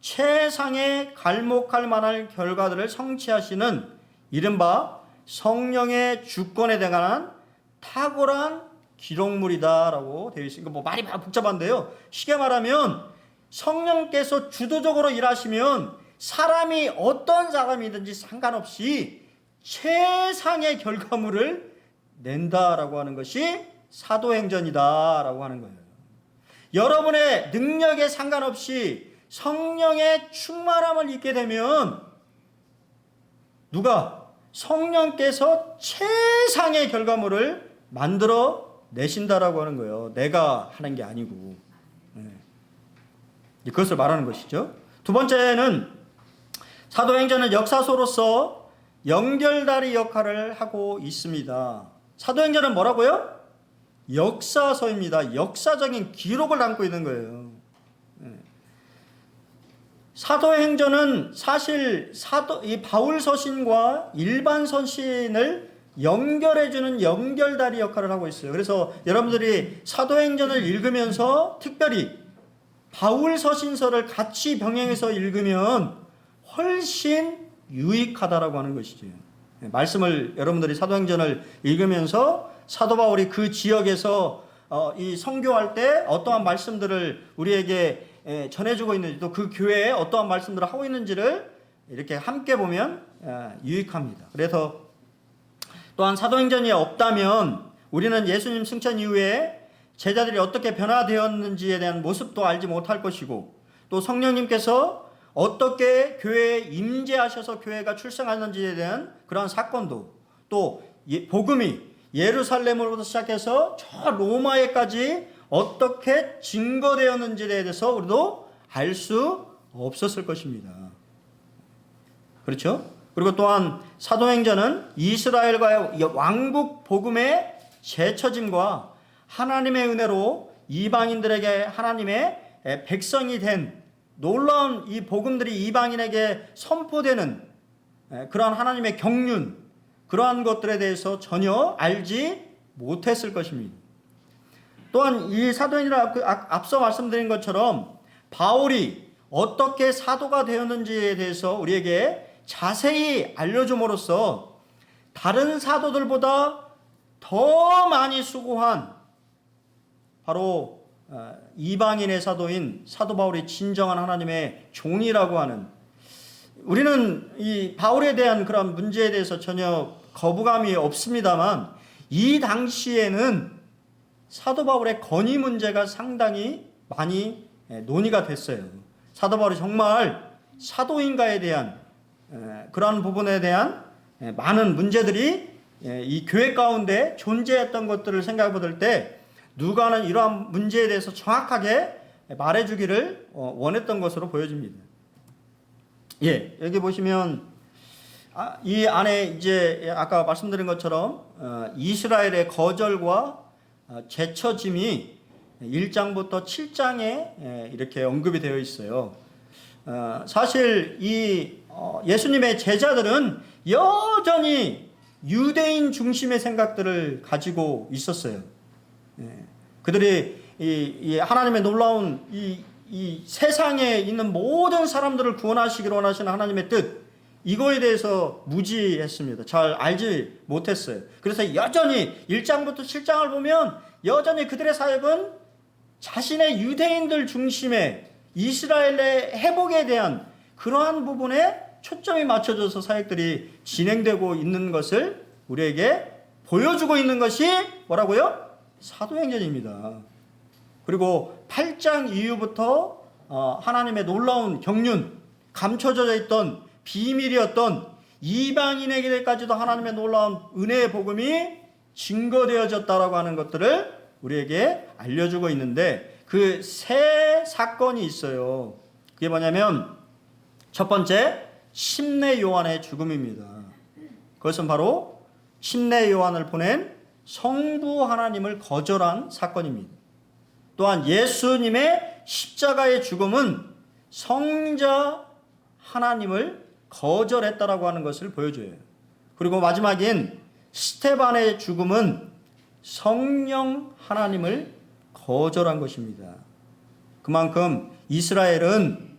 최상의 갈목할 만한 결과들을 성취하시는 이른바 성령의 주권에 대한 탁월한 기록물이다라고 되어 있으니까 뭐 말이 복잡한데요. 쉽게 말하면 성령께서 주도적으로 일하시면 사람이 어떤 사람이든지 상관없이 최상의 결과물을 낸다라고 하는 것이 사도행전이다라고 하는 거예요. 여러분의 능력에 상관없이 성령의 충만함을 입게 되면 누가 성령께서 최상의 결과물을 만들어 내신다라고 하는 거예요. 내가 하는 게 아니고. 그것을 말하는 것이죠. 두 번째는 사도행전은 역사서로서 연결다리 역할을 하고 있습니다. 사도행전은 뭐라고요? 역사서입니다. 역사적인 기록을 담고 있는 거예요. 사도행전은 사실 이 바울 서신과 일반 서신을 연결해주는 연결다리 역할을 하고 있어요. 그래서 여러분들이 사도행전을 읽으면서 특별히 바울 서신서를 같이 병행해서 읽으면 훨씬 유익하다라고 하는 것이죠. 말씀을 여러분들이 사도행전을 읽으면서 사도 바울이 그 지역에서 이 선교할 때 어떠한 말씀들을 우리에게 전해주고 있는지, 또 그 교회에 어떠한 말씀들을 하고 있는지를 이렇게 함께 보면 유익합니다. 그래서 또한 사도행전이 없다면 우리는 예수님 승천 이후에 제자들이 어떻게 변화되었는지에 대한 모습도 알지 못할 것이고, 또 성령님께서 어떻게 교회에 임재하셔서 교회가 출생하는지에 대한 그러한 사건도, 또 복음이 예루살렘으로부터 시작해서 저 로마에까지 어떻게 증거되었는지에 대해서 우리도 알 수 없었을 것입니다. 그렇죠? 그리고 또한 사도행전은 이스라엘과의 왕국 복음의 재처짐과 하나님의 은혜로 이방인들에게 하나님의 백성이 된 놀라운 이 복음들이 이방인에게 선포되는 그러한 하나님의 경륜, 그러한 것들에 대해서 전혀 알지 못했을 것입니다. 또한 이 사도행전을 앞서 말씀드린 것처럼 바울이 어떻게 사도가 되었는지에 대해서 우리에게 자세히 알려줌으로써 다른 사도들보다 더 많이 수고한 바로 이방인의 사도인 사도 바울이 진정한 하나님의 종이라고 하는, 우리는 이 바울에 대한 그런 문제에 대해서 전혀 거부감이 없습니다만 이 당시에는 사도 바울의 건의 문제가 상당히 많이 논의가 됐어요. 사도 바울이 정말 사도인가에 대한 그러한 부분에 대한 많은 문제들이 이 교회 가운데 존재했던 것들을 생각해 볼 때 누가는 이러한 문제에 대해서 정확하게 말해주기를 원했던 것으로 보여집니다. 예, 여기 보시면 이 안에 이제 아까 말씀드린 것처럼 이스라엘의 거절과 제처짐이 1장부터 7장에 이렇게 언급이 되어 있어요. 사실 이 예수님의 제자들은 여전히 유대인 중심의 생각들을 가지고 있었어요. 그들이 이 하나님의 놀라운 이 세상에 있는 모든 사람들을 구원하시기를 원하시는 하나님의 뜻, 이거에 대해서 무지했습니다. 잘 알지 못했어요. 그래서 여전히 1장부터 7장을 보면 여전히 그들의 사역은 자신의 유대인들 중심의 이스라엘의 회복에 대한 그러한 부분에 초점이 맞춰져서 사역들이 진행되고 있는 것을 우리에게 보여주고 있는 것이 뭐라고요? 사도행전입니다. 그리고 8장 이후부터 하나님의 놀라운 경륜, 감춰져 있던 비밀이었던 이방인에게까지도 하나님의 놀라운 은혜의 복음이 증거되어졌다라고 하는 것들을 우리에게 알려주고 있는데, 그 세 사건이 있어요. 그게 뭐냐면 첫 번째, 심내 요한의 죽음입니다. 그것은 바로 심내 요한을 보낸 성부 하나님을 거절한 사건입니다. 또한 예수님의 십자가의 죽음은 성자 하나님을 거절했다라고 하는 것을 보여줘요. 그리고 마지막인 스테반의 죽음은 성령 하나님을 거절한 것입니다. 그만큼 이스라엘은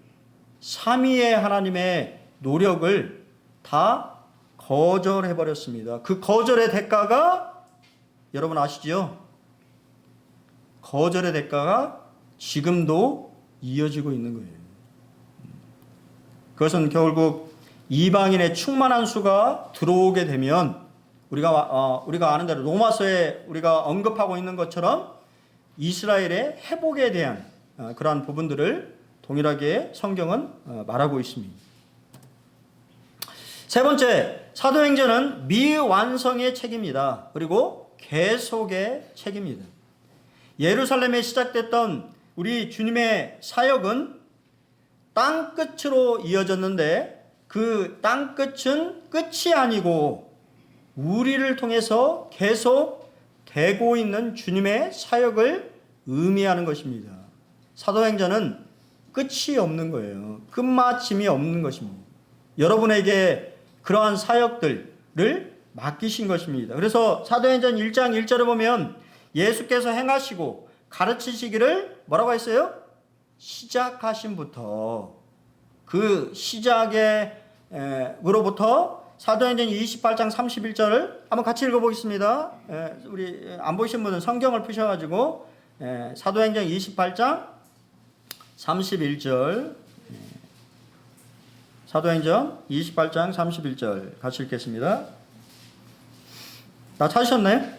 삼위의 하나님의 노력을 다 거절해버렸습니다. 그 거절의 대가가 여러분 아시죠? 거절의 대가가 지금도 이어지고 있는 거예요. 그것은 결국 이방인의 충만한 수가 들어오게 되면 우리가 아는 대로 로마서에 우리가 언급하고 있는 것처럼 이스라엘의 회복에 대한 그러한 부분들을 동일하게 성경은 말하고 있습니다. 세 번째, 사도행전은 미완성의 책입니다. 그리고 계속의 책입니다. 예루살렘에 시작됐던 우리 주님의 사역은 땅끝으로 이어졌는데, 그 땅끝은 끝이 아니고 우리를 통해서 계속 되고 있는 주님의 사역을 의미하는 것입니다. 사도행전은 끝이 없는 거예요. 끝마침이 없는 것입니다. 여러분에게 그러한 사역들을 맡기신 것입니다. 그래서 사도행전 1장 1절에 보면 예수께서 행하시고 가르치시기를 뭐라고 했어요? 시작하심부터, 그 시작으로부터 사도행전 28장 31절을 한번 같이 읽어보겠습니다. 우리 안 보이신 분은 성경을 푸셔가지고 사도행전 28장 31절, 사도행전 28장 31절 같이 읽겠습니다. 다 찾으셨나요?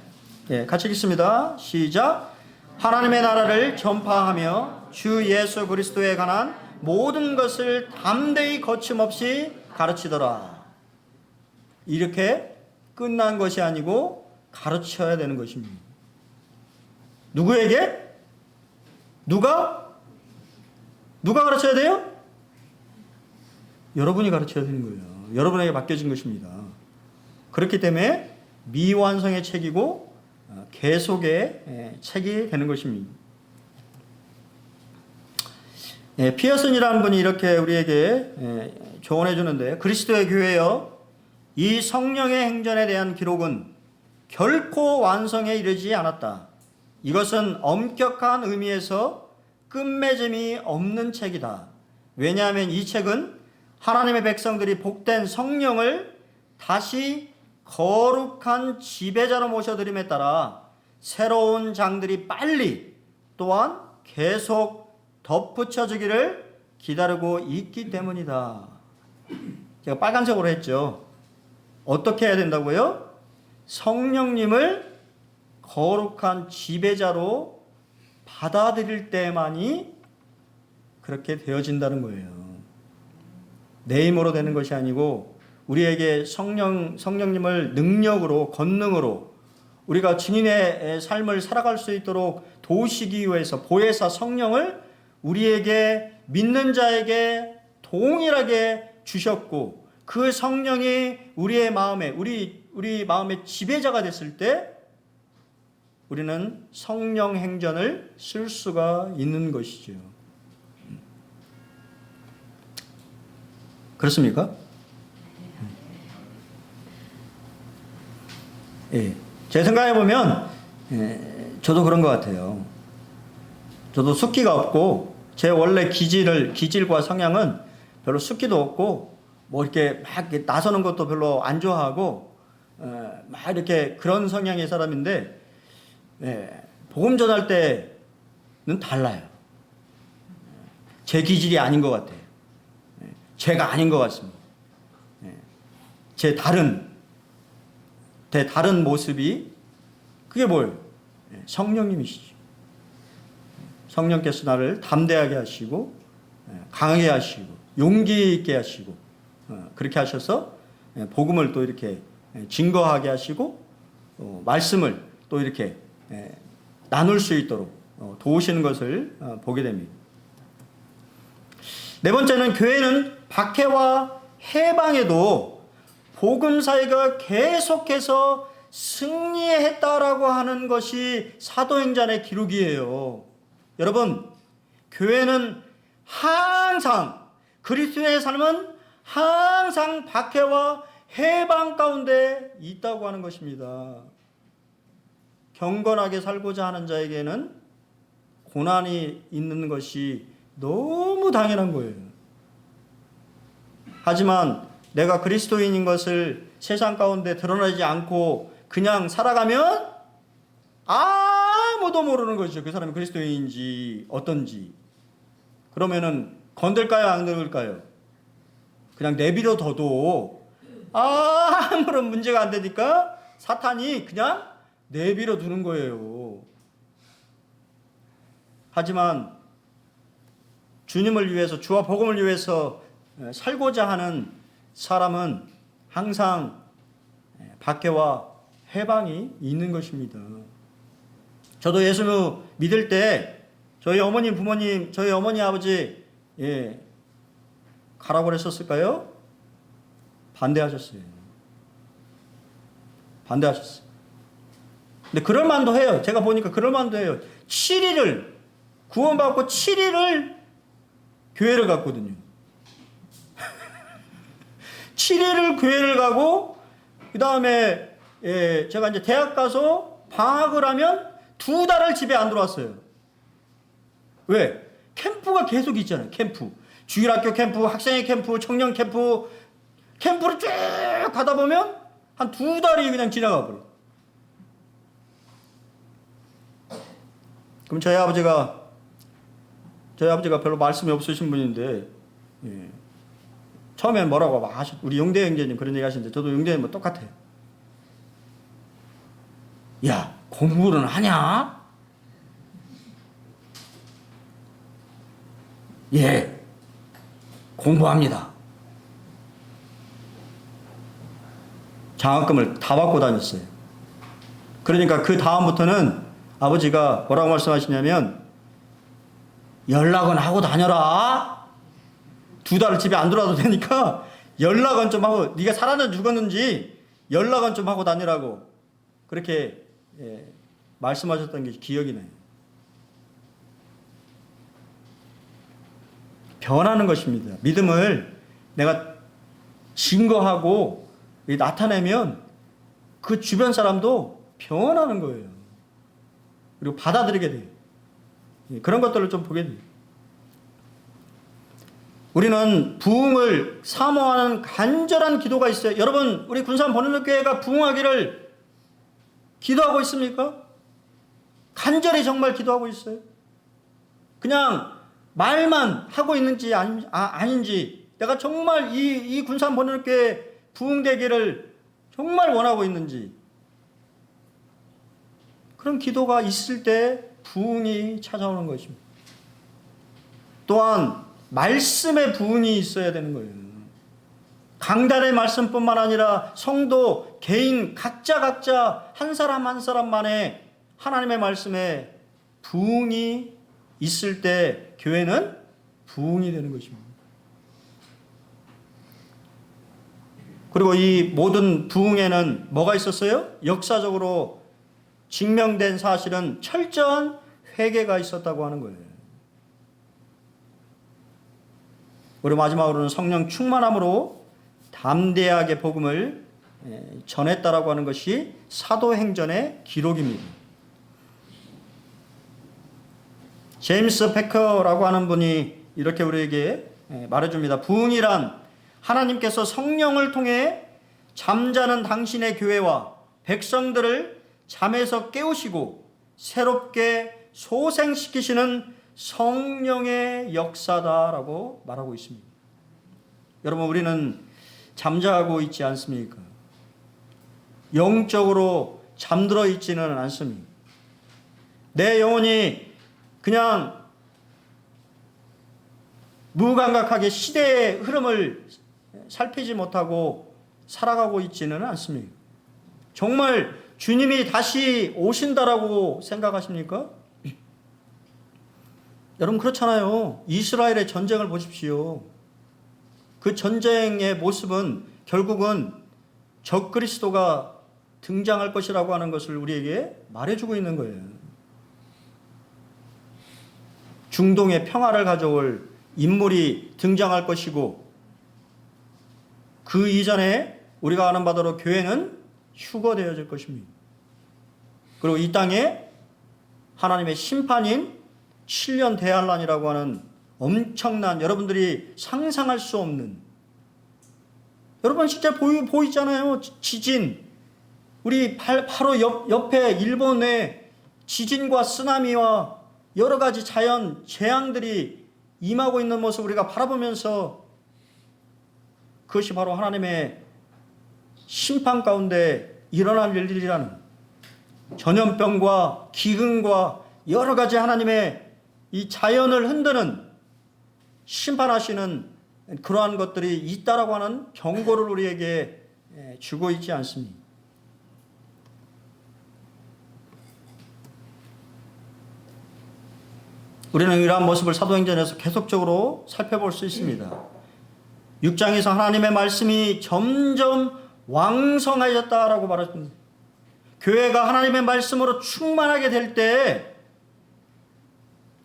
같이 읽습니다. 시작. 하나님의 나라를 전파하며 주 예수 그리스도에 관한 모든 것을 담대히 거침없이 가르치더라. 이렇게 끝난 것이 아니고 가르쳐야 되는 것입니다. 누구에게? 누가 가르쳐야 돼요? 여러분이 가르쳐야 되는 거예요. 여러분에게 맡겨진 것입니다. 그렇기 때문에 미완성의 책이고 계속의 책이 되는 것입니다. 피어슨이라는 분이 이렇게 우리에게 조언해 주는데, 그리스도의 교회여, 이 성령의 행전에 대한 기록은 결코 완성에 이르지 않았다. 이것은 엄격한 의미에서 끝맺음이 없는 책이다. 왜냐하면 이 책은 하나님의 백성들이 복된 성령을 다시 거룩한 지배자로 모셔드림에 따라 새로운 장들이 빨리 또한 계속 덧붙여지기를 기다리고 있기 때문이다. 제가 빨간색으로 했죠. 어떻게 해야 된다고요? 성령님을 거룩한 지배자로 받아들일 때만이 그렇게 되어진다는 거예요. 내 힘으로 되는 것이 아니고 우리에게 성령님을 능력으로, 권능으로 우리가 증인의 삶을 살아갈 수 있도록 도우시기 위해서 보혜사 성령을 우리에게, 믿는 자에게 동일하게 주셨고, 그 성령이 우리의 마음에 우리 마음의 지배자가 됐을 때 우리는 성령 행전을 쓸 수가 있는 것이죠. 그렇습니까? 예. 제 생각해 보면 저도 그런 것 같아요. 저도 숙기가 없고 제 원래 기질과 성향은 별로 숙기도 없고 뭐 이렇게 막 나서는 것도 별로 안 좋아하고 막 이렇게 그런 성향의 사람인데 복음 전할 때는 달라요. 제 기질이 아닌 것 같아요. 제가 아닌 것 같습니다. 제 다른 모습이 그게 뭐예요? 성령님이시죠. 성령께서 나를 담대하게 하시고 강하게 하시고 용기 있게 하시고 그렇게 하셔서 복음을 또 이렇게 증거하게 하시고 말씀을 또 이렇게 나눌 수 있도록 도우시는 것을 보게 됩니다. 네 번째는 교회는 박해와 해방에도 복음 사역가 계속해서 승리했다라고 하는 것이 사도행전의 기록이에요. 여러분, 교회는 항상 그리스도의 삶은 항상 박해와 해방 가운데 있다고 하는 것입니다. 경건하게 살고자 하는 자에게는 고난이 있는 것이 너무 당연한 거예요. 하지만 내가 그리스도인인 것을 세상 가운데 드러나지 않고 그냥 살아가면 아무도 모르는 거죠. 그 사람이 그리스도인인지 어떤지. 그러면은 건들까요? 안 건들까요? 그냥 내비려 둬도 아무런 문제가 안 되니까 사탄이 그냥 내비려 두는 거예요. 하지만 주님을 위해서, 주와 복음을 위해서 살고자 하는 사람은 항상 박해와 해방이 있는 것입니다. 저도 예수 믿을 때 저희 어머님, 부모님, 저희 어머니, 아버지 가라고 그랬었을까요? 반대하셨어요. 근데 그럴만도 해요. 제가 보니까 그럴만도 해요. 7일을 구원받고 7일을 교회를 갔거든요. 7일을 교회를 가고 그 다음에 제가 이제 대학 가서 방학을 하면 2달을 집에 안 들어왔어요. 왜? 캠프가 계속 있잖아요. 캠프. 주일학교 캠프, 학생회 캠프, 청년 캠프, 캠프를 쭉 가다 보면 한 2달이 그냥 지나가 버려요. 그럼 저희 아버지가 별로 말씀이 없으신 분인데, 처음에는 뭐라고 막 우리 용대 형제님 그런 얘기 하시는데, 저도 용대 형님 똑같아요. 야, 공부는 하냐? 예, 공부합니다. 장학금을 다 받고 다녔어요. 그러니까 그 다음부터는 아버지가 뭐라고 말씀하시냐면, 연락은 하고 다녀라. 2달을 집에 안 들어와도 되니까 연락은 좀 하고, 네가 살았는지 죽었는지 연락은 좀 하고 다니라고 그렇게 말씀하셨던 게 기억이 나요. 변하는 것입니다. 믿음을 내가 증거하고 나타내면 그 주변 사람도 변하는 거예요. 그리고 받아들이게 돼요. 그런 것들을 좀 보게 돼요. 우리는 부흥을 사모하는 간절한 기도가 있어요. 여러분, 우리 군산 번영교회가 부흥하기를 기도하고 있습니까? 간절히 정말 기도하고 있어요. 그냥 말만 하고 있는지 아닌지, 내가 정말 이 군산 번영교회 부흥되기를 정말 원하고 있는지, 그런 기도가 있을 때 부흥이 찾아오는 것입니다. 또한 말씀의 부흥이 있어야 되는 거예요. 강단의 말씀뿐만 아니라 성도 개인 각자 한 사람 한 사람만의 하나님의 말씀에 부흥이 있을 때 교회는 부흥이 되는 것입니다. 그리고 이 모든 부흥에는 뭐가 있었어요? 역사적으로 증명된 사실은 철저한 회개가 있었다고 하는 거예요. 그리고 마지막으로는 성령 충만함으로 담대하게 복음을 전했다라고 하는 것이 사도행전의 기록입니다. 제임스 패커라고 하는 분이 이렇게 우리에게 말해줍니다. 부흥이란 하나님께서 성령을 통해 잠자는 당신의 교회와 백성들을 잠에서 깨우시고 새롭게 소생시키시는 성령의 역사다라고 말하고 있습니다. 여러분, 우리는 잠자고 있지 않습니까? 영적으로 잠들어 있지는 않습니다. 내 영혼이 그냥 무감각하게 시대의 흐름을 살피지 못하고 살아가고 있지는 않습니다. 정말 주님이 다시 오신다라고 생각하십니까? 여러분, 그렇잖아요. 이스라엘의 전쟁을 보십시오. 그 전쟁의 모습은 결국은 적그리스도가 등장할 것이라고 하는 것을 우리에게 말해주고 있는 거예요. 중동의 평화를 가져올 인물이 등장할 것이고, 그 이전에 우리가 아는 바대로 교회는 휴거되어질 것입니다. 그리고 이 땅에 하나님의 심판인 7년 대환란이라고 하는 엄청난, 여러분들이 상상할 수 없는, 여러분 진짜 보이잖아요. 지진, 우리 바로 옆에 일본의 지진과 쓰나미와 여러 가지 자연 재앙들이 임하고 있는 모습을 우리가 바라보면서 그것이 바로 하나님의 심판 가운데 일어날 일들이라는, 전염병과 기근과 여러 가지 하나님의 이 자연을 흔드는 심판하시는 그러한 것들이 있다라고 하는 경고를 우리에게 주고 있지 않습니까? 우리는 이러한 모습을 사도행전에서 계속적으로 살펴볼 수 있습니다. 6장에서 하나님의 말씀이 점점 왕성해졌다라고 말했습니다. 교회가 하나님의 말씀으로 충만하게 될 때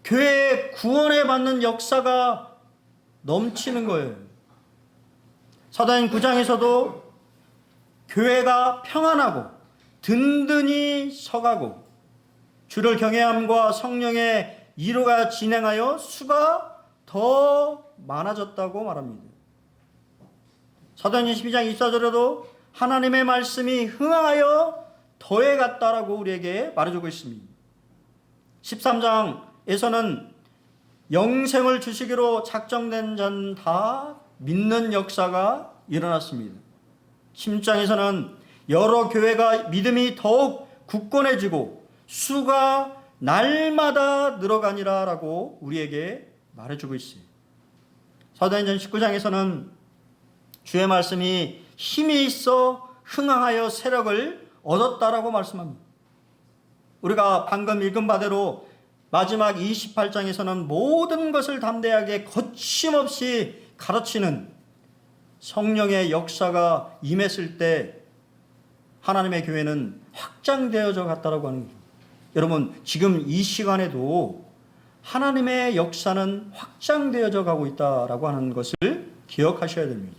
교회의 구원에 받는 역사가 넘치는 거예요. 사도행전 9장에서도 교회가 평안하고 든든히 서가고 주를 경외함과 성령의 이루가 진행하여 수가 더 많아졌다고 말합니다. 사도행전 12장 24절에도 하나님의 말씀이 흥하여 더해갔다라고 우리에게 말해주고 있습니다. 13장에서는 영생을 주시기로 작정된 자는 다 믿는 역사가 일어났습니다. 16장에서는 여러 교회가 믿음이 더욱 굳건해지고 수가 날마다 늘어가니라라고 우리에게 말해주고 있어요. 사도행전 19장에서는 주의 말씀이 힘이 있어 흥하여 세력을 얻었다라고 말씀합니다. 우리가 방금 읽은 바대로 마지막 28장에서는 모든 것을 담대하게 거침없이 가르치는 성령의 역사가 임했을 때 하나님의 교회는 확장되어져 갔다라고 하는 거죠. 여러분, 지금 이 시간에도 하나님의 역사는 확장되어져 가고 있다라고 하는 것을 기억하셔야 됩니다.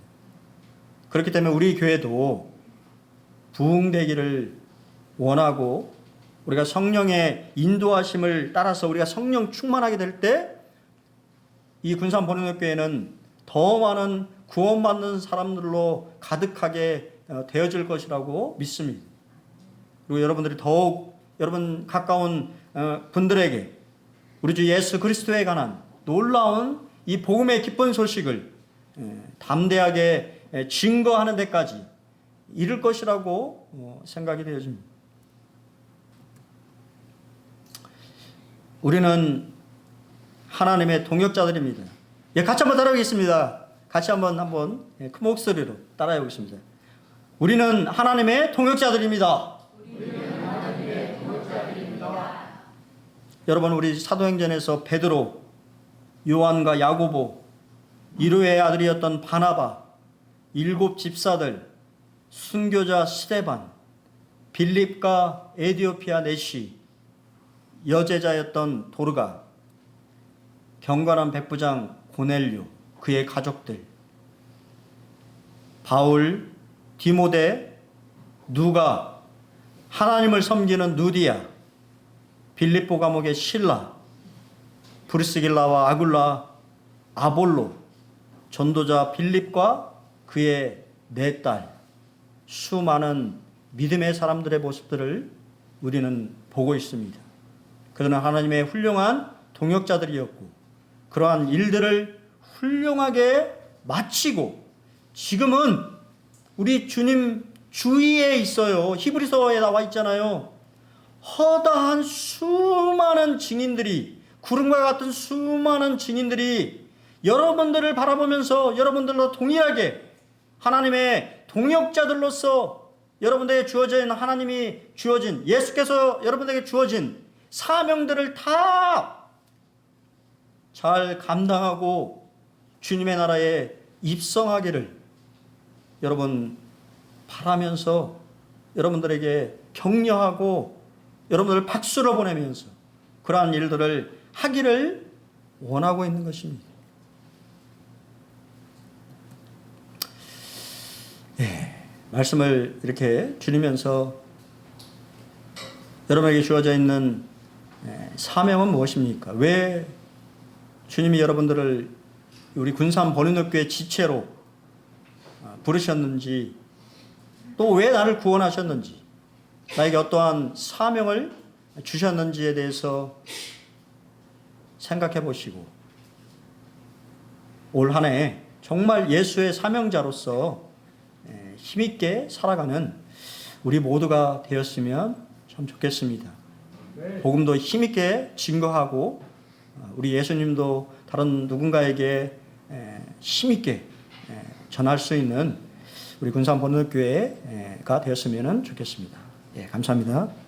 그렇기 때문에 우리 교회도 부흥되기를 원하고, 우리가 성령의 인도하심을 따라서 우리가 성령 충만하게 될 때 이 군산 본영역교회는 더 많은 구원받는 사람들로 가득하게 되어질 것이라고 믿습니다. 그리고 여러분들이 더욱 여러분 가까운 분들에게 우리 주 예수 그리스도에 관한 놀라운 이 복음의 기쁜 소식을 담대하게 증거하는 데까지 이를 것이라고 생각이 되어집니다. 우리는 하나님의 동역자들입니다. 예, 같이 한번 따라하겠습니다. 같이 한번 큰 목소리로 따라해 보겠습니다. 우리는 하나님의 동역자들입니다. 여러분, 우리 사도행전에서 베드로, 요한과 야고보, 이루의 아들이었던 바나바, 7 집사들, 순교자 스데반, 빌립과 에디오피아 내시, 여제자였던 도르가, 경건한 백부장 고넬료, 그의 가족들, 바울, 디모데, 누가, 하나님을 섬기는 누디아, 빌립보 감옥의 실라, 브리스길라와 아굴라, 아볼로, 전도자 빌립과 그의 네 딸, 수많은 믿음의 사람들의 모습들을 우리는 보고 있습니다. 그들은 하나님의 훌륭한 동역자들이었고 그러한 일들을 훌륭하게 마치고 지금은 우리 주님 주위에 있어요. 히브리서에 나와 있잖아요. 허다한 수많은 증인들이, 구름과 같은 수많은 증인들이 여러분들을 바라보면서 여러분들로 동일하게 하나님의 동역자들로서 여러분들에게 주어진, 하나님이 주어진, 예수께서 여러분들에게 주어진 사명들을 다 잘 감당하고 주님의 나라에 입성하기를 여러분 바라면서 여러분들에게 격려하고 여러분들을 박수로 보내면서 그러한 일들을 하기를 원하고 있는 것입니다. 말씀을 이렇게 드리면서 여러분에게 주어져 있는 사명은 무엇입니까? 왜 주님이 여러분들을 우리 군산 번윤업교회 지체로 부르셨는지, 또 왜 나를 구원하셨는지, 나에게 어떠한 사명을 주셨는지에 대해서 생각해 보시고 올 한 해 정말 예수의 사명자로서 힘있게 살아가는 우리 모두가 되었으면 참 좋겠습니다. 복음도 힘있게 증거하고 우리 예수님도 다른 누군가에게 힘있게 전할 수 있는 우리 군산 번능교회가 되었으면 좋겠습니다. 감사합니다.